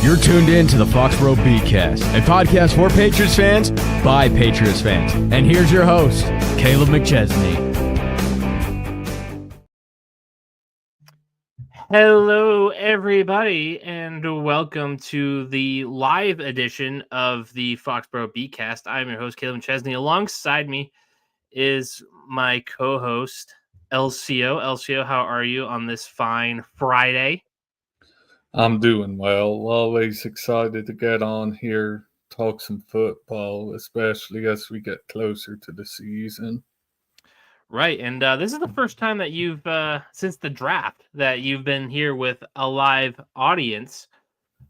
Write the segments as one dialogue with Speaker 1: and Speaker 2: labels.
Speaker 1: You're tuned in to the Foxboro BeatCast, a podcast for Patriots fans by Patriots fans. And here's your host, Kaleb McChesney.
Speaker 2: Hello, everybody, and welcome to the live edition of the Foxboro BeatCast. I'm your host, Kaleb McChesney. Alongside me is my co-host, Elsio. Elsio, how are you on this fine Friday?
Speaker 3: I'm doing well. Always excited to get on here, talk some football, especially as we get closer to the season.
Speaker 2: Right, and this is the first time that you've, since the draft, that you've been here with a live audience.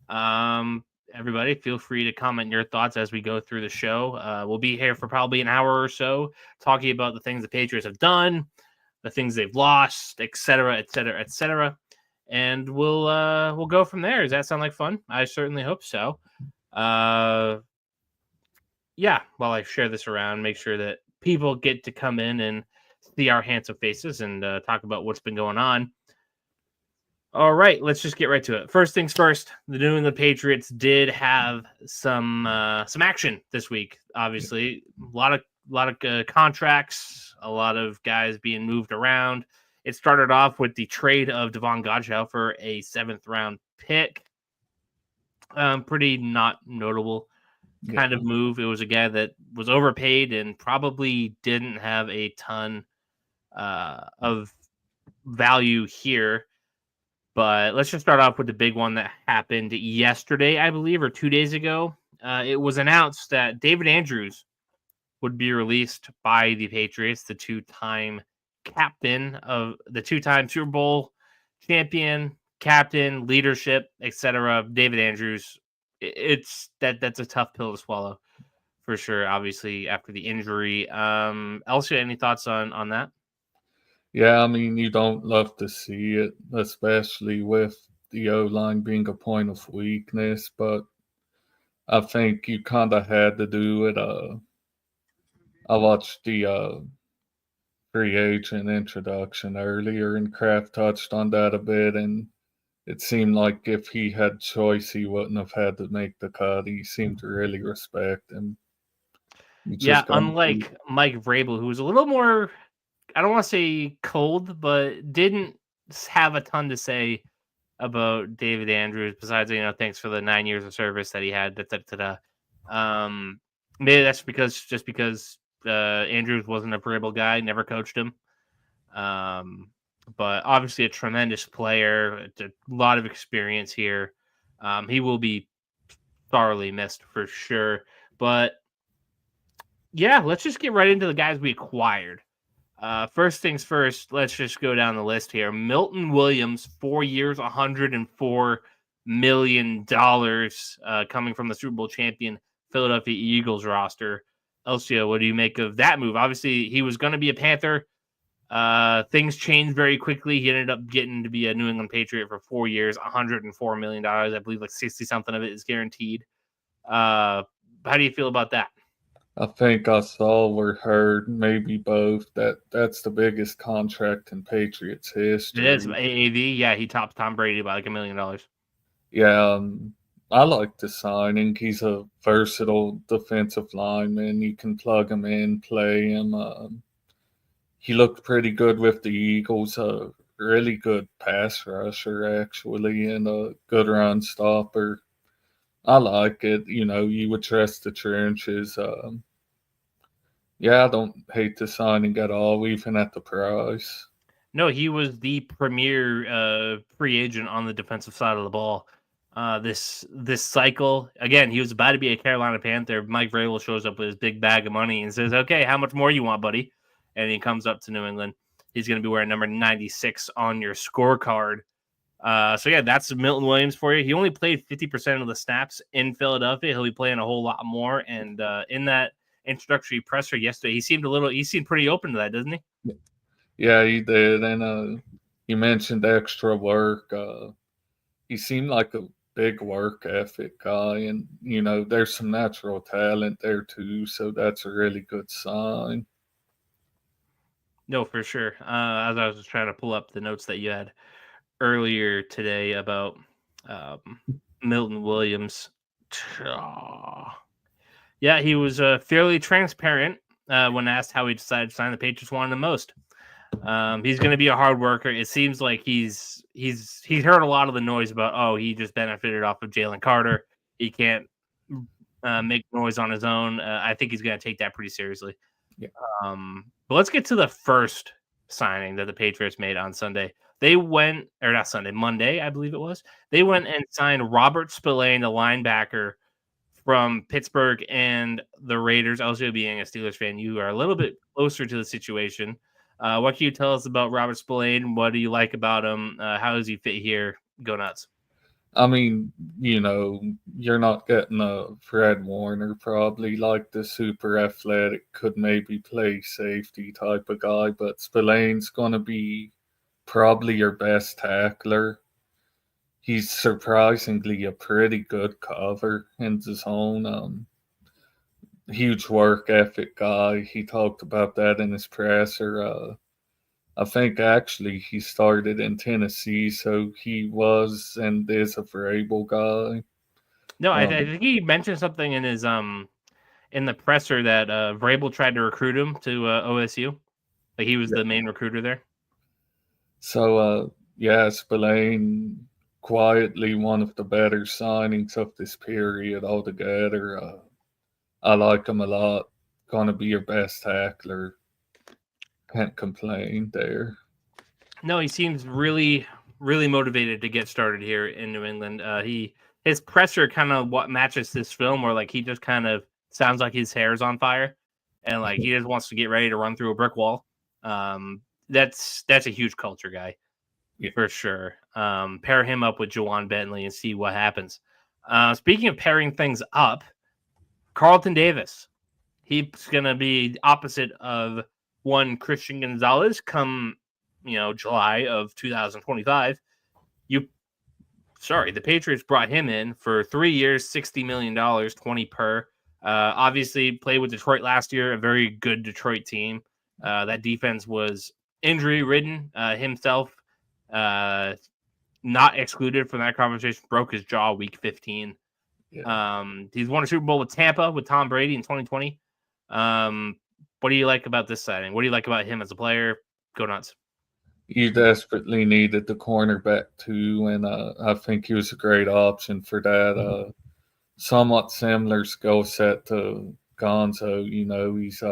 Speaker 2: Everybody, feel free to comment your thoughts as we go through the show. We'll be here for probably an hour or so, talking about the things the Patriots have done, the things they've lost, etc., etc., etc., and we'll go from there. Does that sound like fun? I certainly hope so. Yeah, while I share this around, make sure that people get to come in and see our handsome faces and talk about what's been going on. All right, let's just get right to it. First things first, the New England Patriots did have some action this week. Obviously, a lot of contracts, a lot of guys being moved around. It started off with the trade of Devon Godchaux for a 7th round pick. Pretty not notable kind of move. It was a guy that was overpaid and probably didn't have a ton of value here. But let's just start off with the big one that happened yesterday, I believe, or 2 days ago. It was announced that David Andrews would be released by the Patriots, the two-time captain of the two-time Super Bowl champion, captain, leadership, etc. David Andrews. That's a tough pill to swallow for sure. Obviously, after the injury. Elsio, any thoughts on that?
Speaker 3: Yeah, I mean, you don't love to see it, especially with the O-line being a point of weakness, but I think you kind of had to do it. I watched the free agent introduction earlier, and Kraft touched on that a bit, and it seemed like if he had choice, he wouldn't have had to make the cut. He seemed to really respect him.
Speaker 2: Yeah, unlike Mike Vrabel, who was a little more, I don't want to say cold, but didn't have a ton to say about David Andrews besides, thanks for the 9 years of service that he had. Maybe that's because Andrews wasn't a Vrabel guy, never coached him. But obviously a tremendous player, a lot of experience here. He will be thoroughly missed for sure. But yeah, let's just get right into the guys we acquired. First things first, let's just go down the list here. Milton Williams, 4 years, $104 million, coming from the Super Bowl champion Philadelphia Eagles roster. Elsio, what do you make of that move? Obviously, he was going to be a Panther. Things changed very quickly. He ended up getting to be a New England Patriot for 4 years, $104 million. I believe like 60-something of it is guaranteed. How do you feel about that?
Speaker 3: I think I saw or heard maybe both that's the biggest contract in Patriots history.
Speaker 2: It is AAV. Yeah, he topped Tom Brady by like $1 million.
Speaker 3: Yeah, I like the signing. He's a versatile defensive lineman. You can plug him in, play him. He looked pretty good with the Eagles. A really good pass rusher, actually, and a good run stopper. I like it. You would trust the trenches. Yeah, I don't hate the signing at all, even at the price.
Speaker 2: No, he was the premier free agent on the defensive side of the ball. This cycle, again, he was about to be a Carolina Panther. Mike Vrabel shows up with his big bag of money and says, "Okay, how much more you want, buddy?" And he comes up to New England. He's going to be wearing number 96 on your scorecard. So yeah, that's Milton Williams for you. He only played 50% of the snaps in Philadelphia. He'll be playing a whole lot more. And in that introductory presser yesterday, he seemed pretty open to that, doesn't he?
Speaker 3: Yeah, he did. And you mentioned extra work. He seemed like a big work ethic guy. And, there's some natural talent there too. So that's a really good sign.
Speaker 2: No, for sure. As I was just trying to pull up the notes that you had earlier today about Milton Williams. Yeah, he was fairly transparent when asked how he decided to sign. The Patriots wanted him most. He's going to be a hard worker. It seems like he's heard a lot of the noise about, he just benefited off of Jalen Carter. He can't make noise on his own. I think he's going to take that pretty seriously.
Speaker 3: Yeah.
Speaker 2: But let's get to the first signing that the Patriots made on Sunday. They went, or not Sunday, Monday, I believe it was. They went and signed Robert Spillane, the linebacker from Pittsburgh and the Raiders. Elsio, being a Steelers fan, you are a little bit closer to the situation. What can you tell us about Robert Spillane? What do you like about him? How does he fit here? Go nuts.
Speaker 3: I mean, you're not getting a Fred Warner, probably like the super athletic, could maybe play safety type of guy, but Spillane's going to be probably your best tackler. He's surprisingly a pretty good cover in the zone. Huge work ethic guy. He talked about that in his presser. I think actually he started in Tennessee, so he was and is a Vrabel guy.
Speaker 2: No, I think he mentioned something in his in the presser that Vrabel tried to recruit him to OSU. Like he was the main recruiter there.
Speaker 3: So Spillane, quietly one of the better signings of this period altogether. I like him a lot. Gonna be your best tackler. Can't complain there.
Speaker 2: No, he seems really, really motivated to get started here in New England. His presser kind of what matches this film, where like he just kind of sounds like his hair's on fire, and like he just wants to get ready to run through a brick wall. That's a huge culture guy, for sure. Pair him up with Juwan Bentley and see what happens. Speaking of pairing things up, Carlton Davis, he's gonna be opposite of one Christian Gonzalez come July of 2025. The Patriots brought him in for 3 years, $60 million, 20 per. Obviously played with Detroit last year, a very good Detroit team. That defense was injury ridden. Himself, not excluded from that conversation, broke his jaw week 15. Yeah. He's won a Super Bowl with Tampa with Tom Brady in 2020. What do you like about this signing? What do you like about him as a player? Go nuts.
Speaker 3: You desperately needed the cornerback too, and I think he was a great option for that. Somewhat similar skill set to Gonzo. He's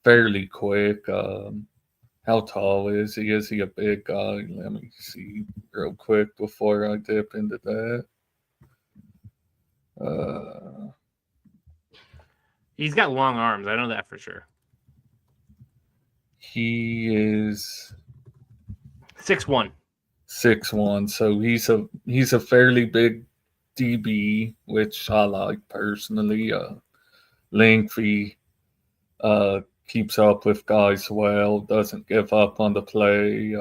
Speaker 3: fairly quick. How tall is he? Is he a big guy? Let me see real quick before I dip into that.
Speaker 2: He's got long arms. I know that for sure.
Speaker 3: He is
Speaker 2: 6'1".
Speaker 3: 6'1", so he's a fairly big DB, which I like personally. Lengthy, keeps up with guys well, doesn't give up on the play.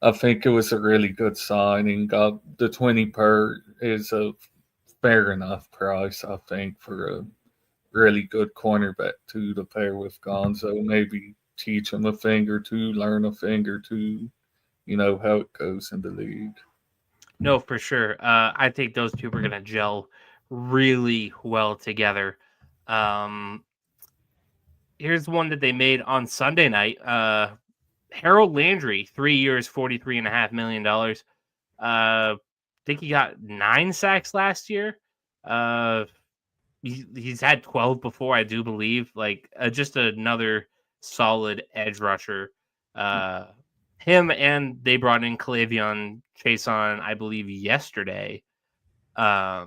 Speaker 3: I think it was a really good signing. The 20 per is a fair enough price, I think, for a really good cornerback too to pair with Gonzo. Maybe teach him a thing or two, learn a thing or two. How it goes in the league.
Speaker 2: No, for sure. I think those two are going to gel really well together. Here's one that they made on Sunday night. Harold Landry, 3 years, $43.5 million. I think he got 9 sacks last year. He's had 12 before, I do believe. Like just another solid edge rusher. Him and they brought in Kalavion Chason, I believe, yesterday. What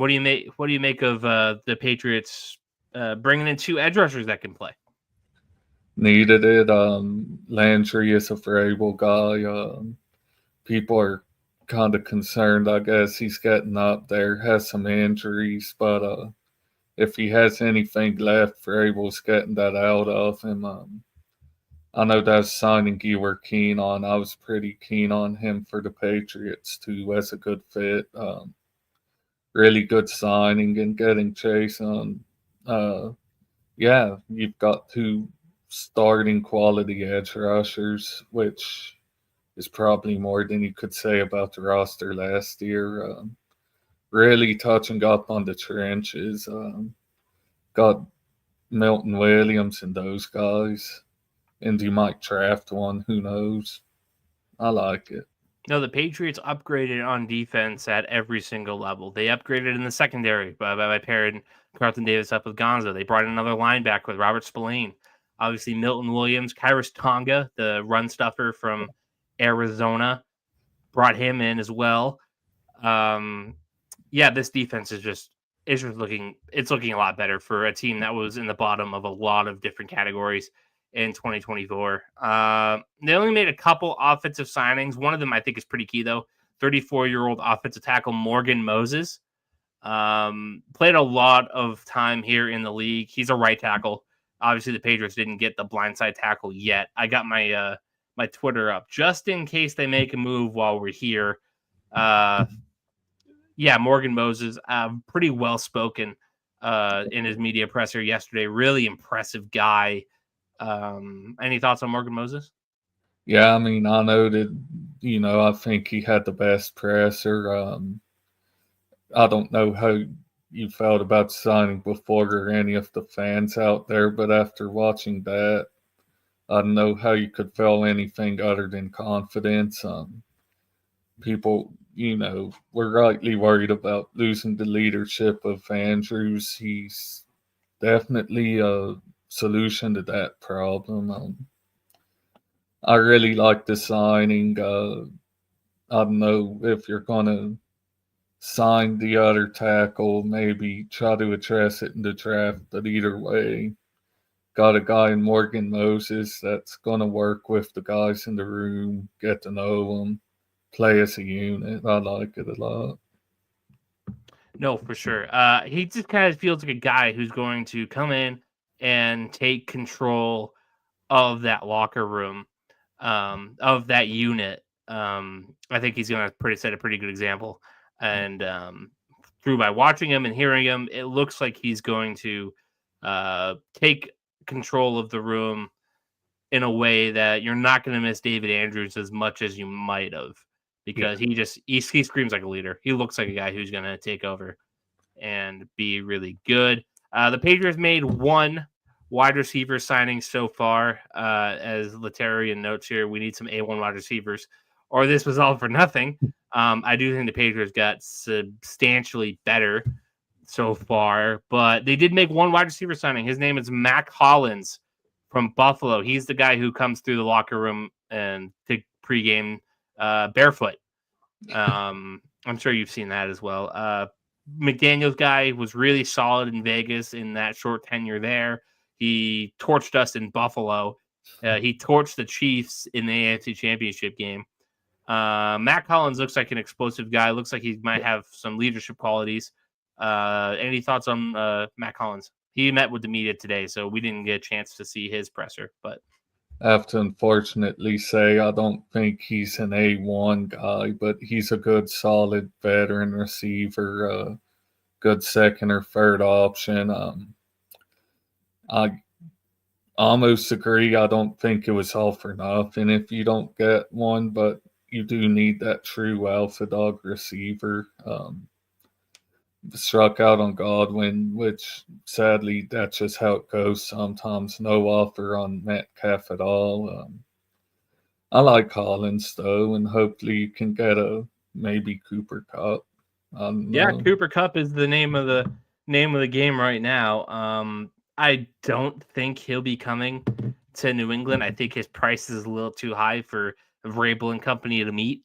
Speaker 2: do you make? What do you make of the Patriots bringing in 2 edge rushers that can play?
Speaker 3: Needed it. Landry is a Vrabel guy. People are kind of concerned. I guess he's getting up there, has some injuries, but if he has anything left, Vrabel's getting that out of him. I know that's signing you were keen on. I was pretty keen on him for the Patriots too, as a good fit. Really good signing and getting Chason. You've got 2 starting quality edge rushers, which is probably more than you could say about the roster last year. Really touching up on the trenches. Got Milton Williams and those guys. And you might draft one, who knows? I like it.
Speaker 2: No, the Patriots upgraded on defense at every single level. They upgraded in the secondary by pairing Carlton Davis up with Gonzo. They brought in another linebacker with Robert Spillane. Obviously, Milton Williams, Kyrus Tonga, the run stuffer from Arizona, brought him in as well. This defense is just looking a lot better for a team that was in the bottom of a lot of different categories in 2024. They only made a couple offensive signings. One of them I think is pretty key though. 34-year-old offensive tackle Morgan Moses played a lot of time here in the league. He's a right tackle. Obviously, the Patriots didn't get the blindside tackle yet. I got my my Twitter up just in case they make a move while we're here. Morgan Moses, pretty well spoken in his media presser yesterday. Really impressive guy. Any thoughts on Morgan Moses?
Speaker 3: Yeah, I mean, I know that, I think he had the best presser. I don't know how you felt about signing before or any of the fans out there, but after watching that, I don't know how you could feel anything other than confidence. People, were rightly worried about losing the leadership of Andrews. He's definitely a solution to that problem. I really like the signing. I don't know if you're going to sign the other tackle, maybe try to address it in the draft, but either way, got a guy in Morgan Moses that's going to work with the guys in the room, get to know them, play as a unit. I like it a lot.
Speaker 2: No, for sure. He just kind of feels like a guy who's going to come in and take control of that locker room, of that unit. I think he's going to set a pretty good example. And through by watching him and hearing him, it looks like he's going to take control of the room in a way that you're not going to miss David Andrews as much as you might have, because he screams like a leader. He looks like a guy who's going to take over and be really good. The Patriots made one wide receiver signing so far. As Letarian notes here, we need some A1 wide receivers, or this was all for nothing. I do think the Patriots got substantially better so far, but they did make one wide receiver signing. His name is Mac Hollins from Buffalo. He's the guy who comes through the locker room and to pregame barefoot. I'm sure you've seen that as well. McDaniel's guy was really solid in Vegas in that short tenure there. He torched us in Buffalo. He torched the Chiefs in the AFC Championship game. Matt Collins looks like an explosive guy. Looks like he might have some leadership qualities. Any thoughts on Matt Collins? He met with the media today, so we didn't get a chance to see his presser. But
Speaker 3: I have to unfortunately say I don't think he's an A1 guy, but he's a good, solid veteran receiver, good second or third option. I almost agree. I don't think it was all for nothing if you don't get one, but you do need that true alpha dog receiver. Struck out on Godwin, which sadly that's just how it goes sometimes. No offer on Metcalf at all. I like Collins though, and hopefully you can get a maybe Cooper Kupp.
Speaker 2: Cooper Kupp is the name of the game right now. I don't think he'll be coming to New England. I think his price is a little too high for Vrabel and company to meet.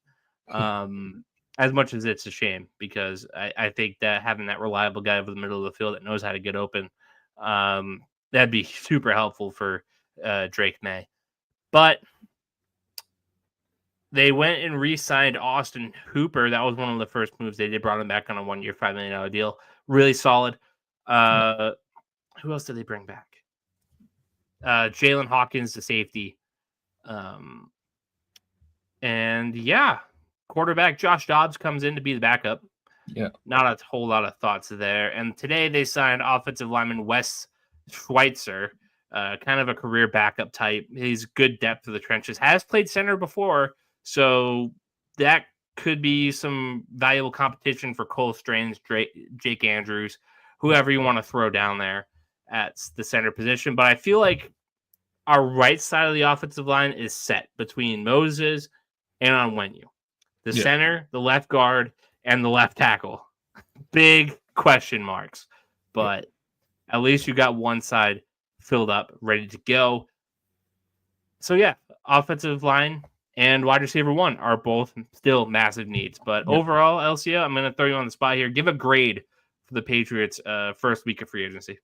Speaker 2: As much as it's a shame, because I think that having that reliable guy over the middle of the field that knows how to get open, that'd be super helpful for Drake May. But they went and re-signed Austin Hooper. That was one of the first moves they did. Brought him back on a 1-year, $5 million deal. Really solid. Who else did they bring back? Jalen Hawkins, the safety. Quarterback Josh Dobbs comes in to be the backup.
Speaker 3: Yeah.
Speaker 2: Not a whole lot of thoughts there. And today they signed offensive lineman Wes Schweitzer, kind of a career backup type. He's good depth of the trenches. Has played center before, So that could be some valuable competition for Cole Strange, Jake Andrews, whoever you want to throw down there at the center position. But I feel like our right side of the offensive line is set between Moses and Onwenu. The center, the left guard, and the left tackle. Big question marks. But at least you got one side filled up, ready to go. So, yeah, offensive line and wide receiver 1 are both still massive needs. But overall, Elsio, I'm going to throw you on the spot here. Give a grade for the Patriots' first week of free agency.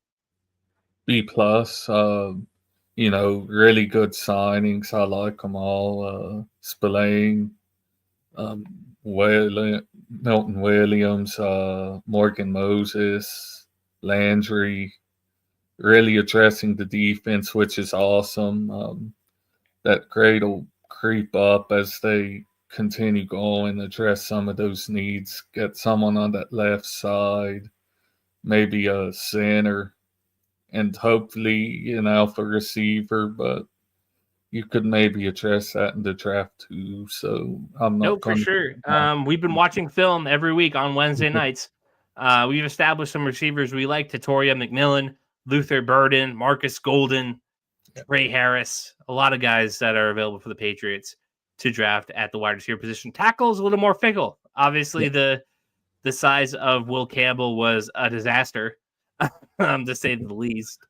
Speaker 3: B+. Really good signings. I like them all. Spillane, Milton Williams, Morgan Moses, Landry, really addressing the defense, which is awesome. That grade will creep up as they continue going, address some of those needs, get someone on that left side, maybe a center, and hopefully an alpha receiver, but you could maybe address that in the draft too. So I'm not
Speaker 2: for sure. We've been watching film every week on Wednesday nights. We've established some receivers we like: Tatoria McMillan, Luther Burden, Marcus Golden, Trey Harris. A lot of guys that are available for the Patriots to draft at the wide receiver position. Tackle's a little more fickle. Obviously, the size of Will Campbell was a disaster, to say the least.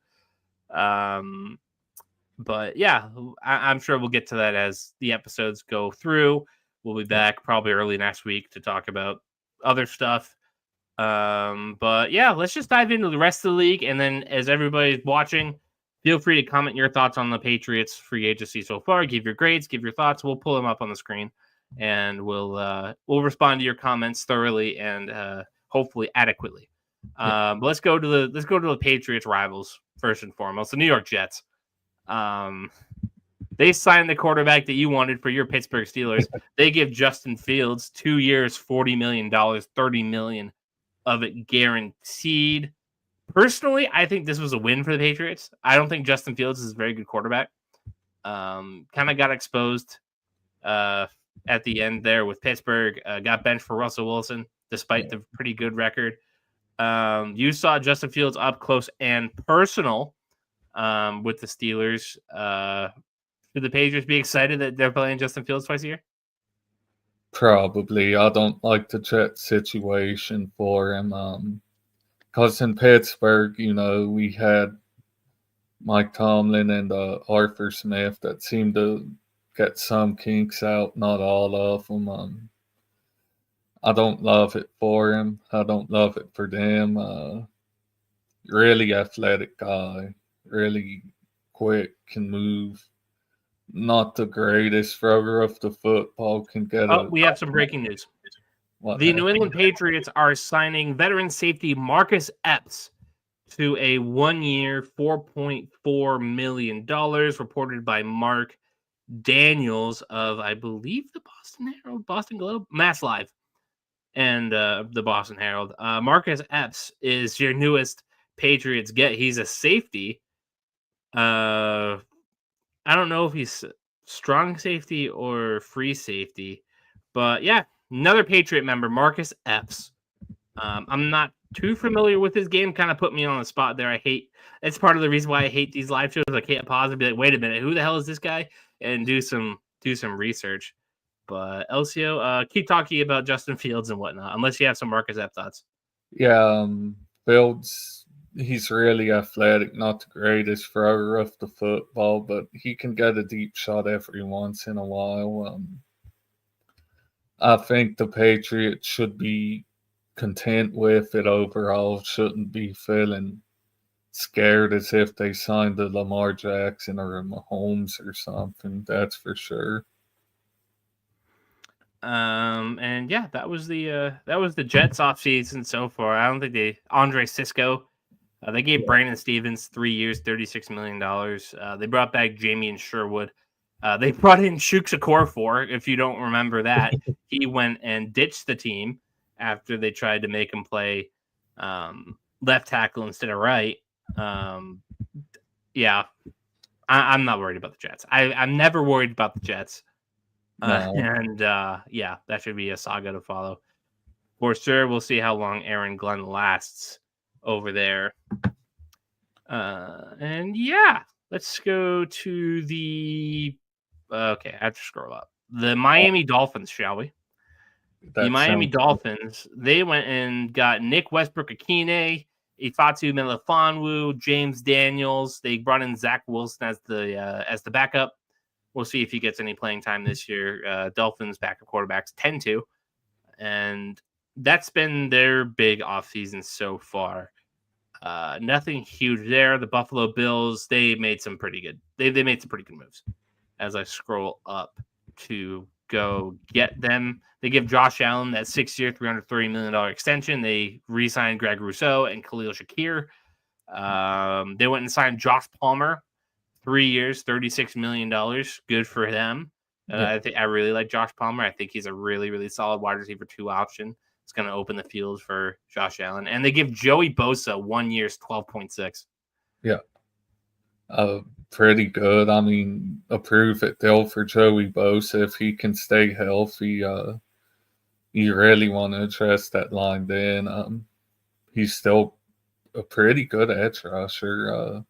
Speaker 2: But yeah, I'm sure we'll get to that as the episodes go through. We'll be back probably early next week to talk about other stuff. But yeah, let's just dive into the rest of the league. And then as everybody's watching, feel free to comment your thoughts on the Patriots free agency so far. Give your grades, give your thoughts. We'll pull them up on the screen, and we'll respond to your comments thoroughly and hopefully adequately. But let's go to the Patriots rivals first and foremost, the New York Jets. They signed the quarterback that you wanted for your Pittsburgh Steelers. They give Justin Fields 2 years, $40 million, $30 million of it guaranteed. Personally, I think this was a win for the Patriots. I don't think Justin Fields is a very good quarterback. Kind of got exposed at the end there with Pittsburgh. Got benched for Russell Wilson, despite the pretty good record. You saw Justin Fields up close and personal with the Steelers. Should the Patriots be excited that they're playing Justin Fields twice a year?
Speaker 3: Probably. I don't like the Jet situation for him. Because in Pittsburgh, we had Mike Tomlin and Arthur Smith that seemed to get some kinks out, not all of them. I don't love it for him. I don't love it for them. Really athletic guy, really quick, can move. Not the greatest thrower of the football. Can get
Speaker 2: we have some breaking news.
Speaker 3: The
Speaker 2: New England Patriots are signing veteran safety Marcus Epps to a 1-year, $4.4 million, reported by Mark Daniels of, I believe, the Boston Herald, Boston Globe, Mass Live, and the Boston Herald. Marcus Epps is your newest Patriots get. He's a safety. I don't know if he's strong safety or free safety, but yeah, another Patriot member, Marcus Epps. I'm not too familiar with his game. Kind of put me on the spot there. It's part of the reason why I hate these live shows. I can't pause and be like, wait a minute, who the hell is this guy? And do some research. But Elsio, keep talking about Justin Fields and whatnot, unless you have some Marcus Epps thoughts.
Speaker 3: Yeah, Fields, he's really athletic, not the greatest thrower of the football, but he can get a deep shot every once in a while. I think the Patriots should be content with it overall, shouldn't be feeling scared as if they signed a Lamar Jackson or a Mahomes or something, that's for sure.
Speaker 2: And yeah, that was the Jets offseason so far. I don't think Andre Sisco. They gave Brandon Stevens 3 years, $36 million. They brought back Jamie and Sherwood. They brought in Chukwuefor, if you don't remember that. He went and ditched the team after they tried to make him play left tackle instead of right. Yeah, I'm not worried about the Jets. I'm never worried about the Jets.
Speaker 3: No.
Speaker 2: Yeah, that should be a saga to follow for sure. We'll see how long Aaron Glenn lasts over there. And yeah, let's go to the. Okay, I have to scroll up. The Miami Dolphins, shall we? The Miami Dolphins, they went and got Nick Westbrook-Akine, Ifeatu Melifonwu, James Daniels. They brought in Zach Wilson as the backup. We'll see if he gets any playing time this year. Dolphins backup quarterbacks tend to. And that's been their big offseason so far. Nothing huge there. The Buffalo Bills, they made some pretty good. They made some pretty good moves. As I scroll up to go get them, they give Josh Allen that 6-year, $330 million extension. They re-signed Greg Rousseau and Khalil Shakir. They went and signed Josh Palmer, 3 years, $36 million. Good for them. I really like Josh Palmer. I think he's a really, really solid wide receiver 2 option. It's going to open the field for Josh Allen. And they give Joey Bosa 1 year's $12.6.
Speaker 3: Yeah. Pretty good. I mean, a prove it deal for Joey Bosa. If he can stay healthy, you really want to address that line then. He's still a pretty good edge rusher.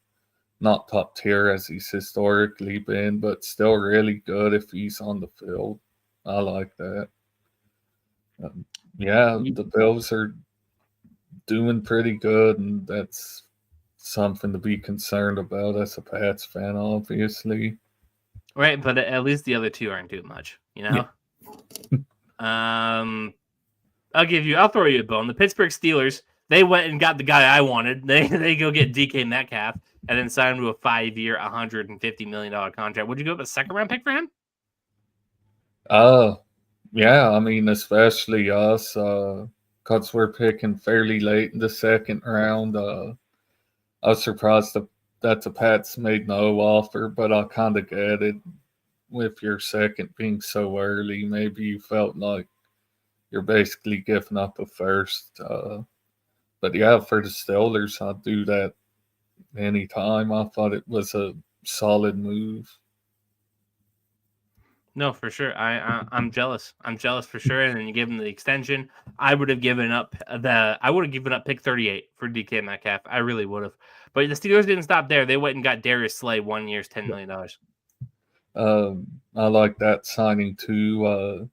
Speaker 3: Not top tier as he's historically been, but still really good if he's on the field. I like that. The Bills are doing pretty good, and that's something to be concerned about as a Pats fan, obviously.
Speaker 2: Right, but at least the other two aren't doing much, you know? Yeah. I'll throw you a bone. The Pittsburgh Steelers, they went and got the guy I wanted. They go get DK Metcalf and then signed him to a 5-year, $150 million contract. Would you go with a second-round pick for him?
Speaker 3: Yeah, I mean, especially us, because we're picking fairly late in the second round. I was surprised that the Pats made no offer, but I kind of get it. With your second being so early, maybe you felt like you're basically giving up a first. But yeah, for the Steelers, I'd do that anytime. I thought it was a solid move.
Speaker 2: No, for sure. I'm jealous. I'm jealous for sure. And then you give him the extension. I would have given up pick 38 for DK Metcalf. I really would have. But the Steelers didn't stop there. They went and got Darius Slay 1 year's $10 million.
Speaker 3: I like that signing too.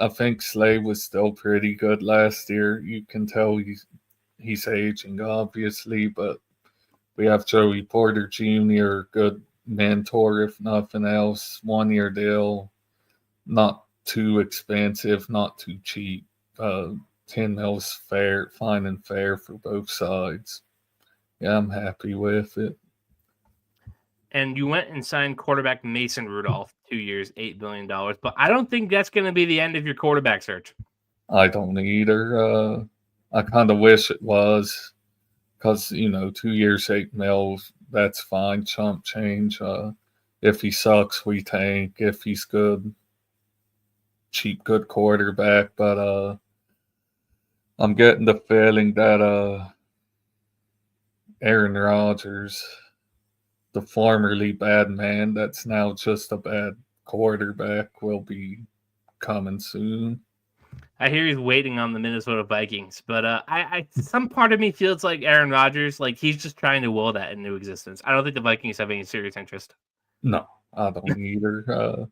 Speaker 3: I think Slay was still pretty good last year. You can tell he's aging, obviously, but we have Joey Porter Jr., good mentor, if nothing else. 1 year deal, not too expensive, not too cheap. 10 mils fair, fine and fair for both sides. Yeah, I'm happy with it.
Speaker 2: And you went and signed quarterback Mason Rudolph, 2 years, $8 million. But I don't think that's going to be the end of your quarterback search.
Speaker 3: I don't either. I kind of wish it was because, 2 years, 8 mils, that's fine. Chump change. If he sucks, we tank. If he's good, cheap, good quarterback. But I'm getting the feeling that Aaron Rodgers, the formerly bad man that's now just a bad quarterback, will be coming soon.
Speaker 2: I hear he's waiting on the Minnesota Vikings, but I some part of me feels like Aaron Rodgers, like he's just trying to will that into existence. I don't think the Vikings have any serious interest.
Speaker 3: No, I don't either.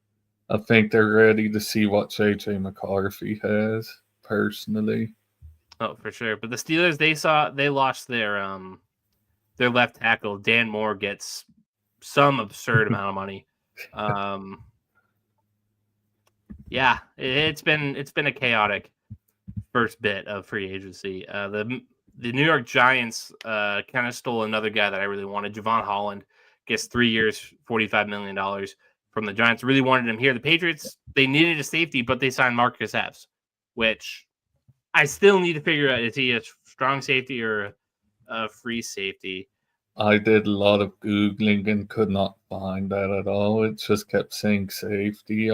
Speaker 3: I think they're ready to see what JJ McCarthy has, personally.
Speaker 2: Oh, for sure. But the Steelers, they lost their left tackle. Dan Moore gets some absurd amount of money. Yeah, it's been a chaotic first bit of free agency. The New York Giants kind of stole another guy that I really wanted. Javon Holland gets 3 years, $45 million from the Giants. Really wanted him here. The Patriots, they needed a safety, but they signed Marcus Epps, which I still need to figure out, is he a strong safety or a free safety?
Speaker 3: I did a lot of Googling and could not find that at all. It just kept saying safety.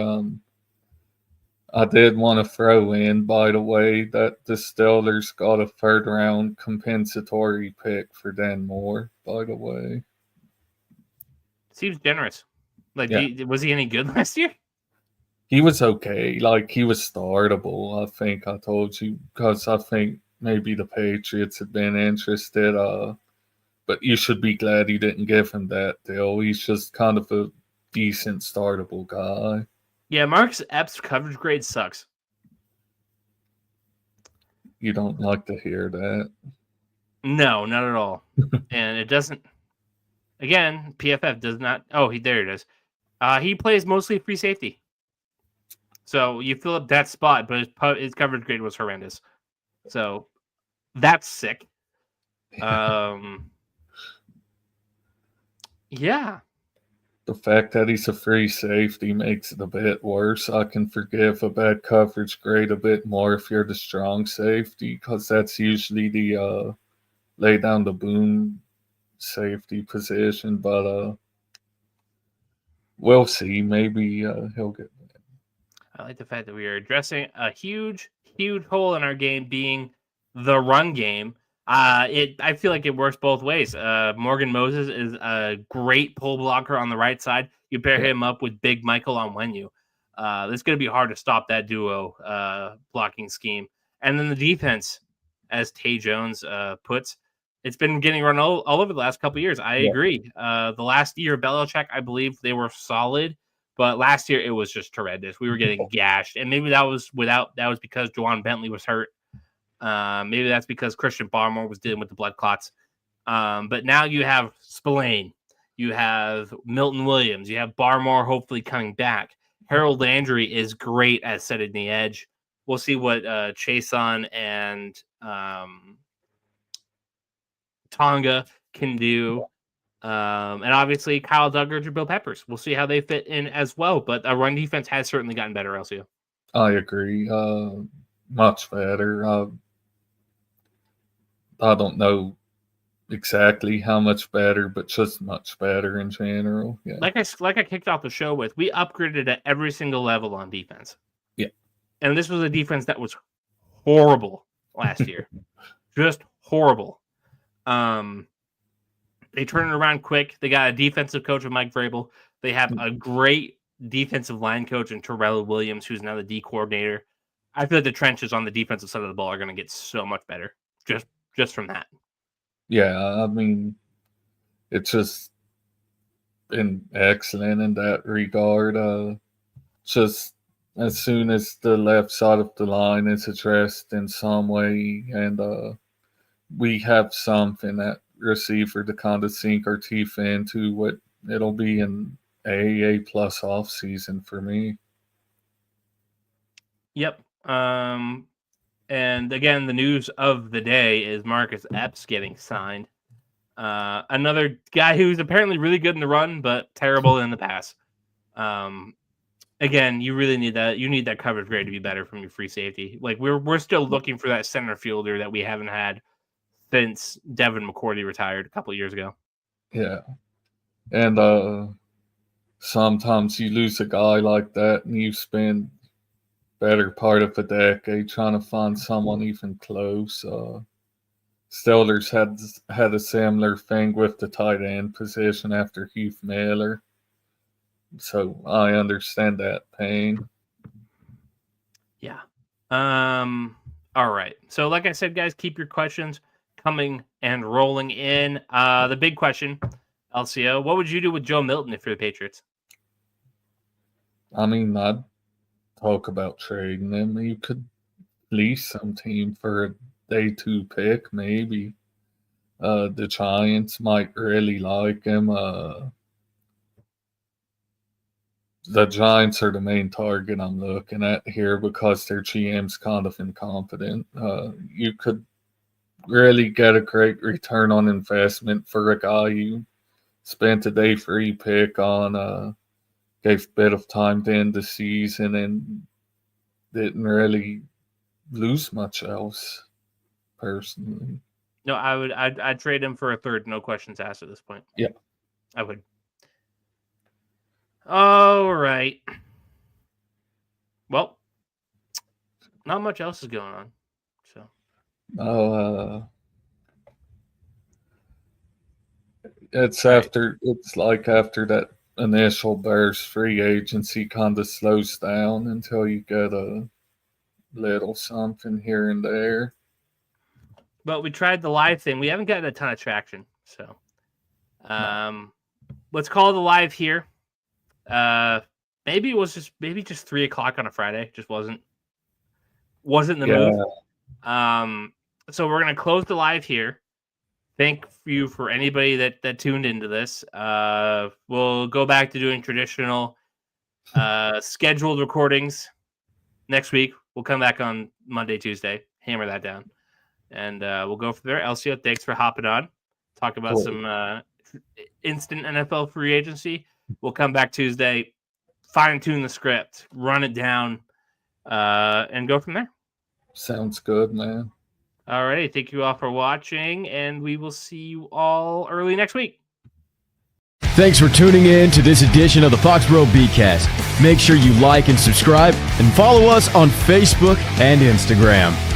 Speaker 3: I did want to throw in, by the way, that the Steelers got a third-round compensatory pick for Dan Moore, by the way.
Speaker 2: Seems generous. Like,
Speaker 3: yeah.
Speaker 2: was he any good last year?
Speaker 3: he was okay. Like, he was startable, I think I told you, because I think maybe the Patriots had been interested. But you should be glad you didn't give him that deal. He's just kind of a decent startable guy.
Speaker 2: Yeah, Marcus Epps' coverage grade sucks.
Speaker 3: You don't like to hear that.
Speaker 2: No, not at all. And it doesn't. Again, PFF does not. Oh, there it is. He plays mostly free safety. So you fill up that spot, but his coverage grade was horrendous. So that's sick. Yeah.
Speaker 3: The fact that he's a free safety makes it a bit worse. I can forgive a bad coverage grade a bit more if you're the strong safety, because that's usually the lay down the boom safety position. But we'll see. Maybe he'll get.
Speaker 2: I like the fact that we are addressing a huge, huge hole in our game being the run game. I feel like it works both ways. Morgan Moses is a great pull blocker on the right side. You pair him up with Big Michael on Wenyu. It's going to be hard to stop that duo blocking scheme. And then the defense, as Tay Jones puts, it's been getting run all over the last couple of years. I agree. The last year, Belichick, I believe they were solid. But last year it was just horrendous. We were getting gashed, and maybe that was because Juwan Bentley was hurt. Maybe that's because Christian Barmore was dealing with the blood clots. But now you have Spillane, you have Milton Williams, you have Barmore hopefully coming back. Harold Landry is great at setting the edge. We'll see what Chason and Tonga can do. And obviously Kyle Duggar or Bill Peppers. We'll see how they fit in as well. But our run defense has certainly gotten better, Elsio.
Speaker 3: I agree. Much better. I don't know exactly how much better, but just much better in general. Yeah.
Speaker 2: Like I kicked off the show with, we upgraded at every single level on defense.
Speaker 3: Yeah.
Speaker 2: And this was a defense that was horrible last year. Just horrible. They turn it around quick. They got a defensive coach with Mike Vrabel. They have a great defensive line coach in Terrell Williams, who's now the D coordinator. I feel like the trenches on the defensive side of the ball are going to get so much better just from that.
Speaker 3: Yeah, I mean, it's just been excellent in that regard. Just as soon as the left side of the line is addressed in some way, and we have something at receiver to kind of sink our teeth into, what it'll be an A plus off season for me.
Speaker 2: Yep. And again, the news of the day is Marcus Epps getting signed. Another guy who's apparently really good in the run, but terrible in the pass. Again, you really need that. You need that coverage grade to be better from your free safety. Like we're still looking for that center fielder that we haven't had since Devin McCourty retired a couple of years ago.
Speaker 3: Yeah. And sometimes you lose a guy like that and you spend better part of a decade trying to find someone even close. Steelers had a similar thing with the tight end position after Heath Miller. So I understand that pain.
Speaker 2: Yeah. All right. So like I said, guys, keep your questions coming and rolling in. The big question, Elsio, what would you do with Joe Milton if you're the Patriots?
Speaker 3: I mean, I'd talk about trading him. You could lease some team for a day 2 pick, maybe. The Giants might really like him. The Giants are the main target I'm looking at here because their GM's kind of incompetent. You could really get a great return on investment for a guy you spent a day 3 pick on, gave a bit of time to end the season, and didn't really lose much else, personally.
Speaker 2: No, I'd trade him for a third, no questions asked at this point.
Speaker 3: Yeah.
Speaker 2: I would. All right. Well, not much else is going on. So
Speaker 3: it's like after that initial Bears free agency kind of slows down until you get a little something here and there.
Speaker 2: But we tried the live thing. We haven't gotten a ton of traction. So let's call the live here. Maybe it was just 3:00 on a Friday. Just wasn't the move. So we're gonna close the live here. Thank you for anybody that tuned into this. We'll go back to doing traditional scheduled recordings next week. We'll come back on Monday, Tuesday, hammer that down, and we'll go from there. Elsio, thanks for hopping on. Talk about some instant NFL free agency. We'll come back Tuesday, fine-tune the script, run it down, and go from there.
Speaker 3: Sounds good, man.
Speaker 2: All right. Thank you all for watching, and we will see you all early next week.
Speaker 1: Thanks for tuning in to this edition of the Foxboro BeatCast. Make sure you like and subscribe and follow us on Facebook and Instagram.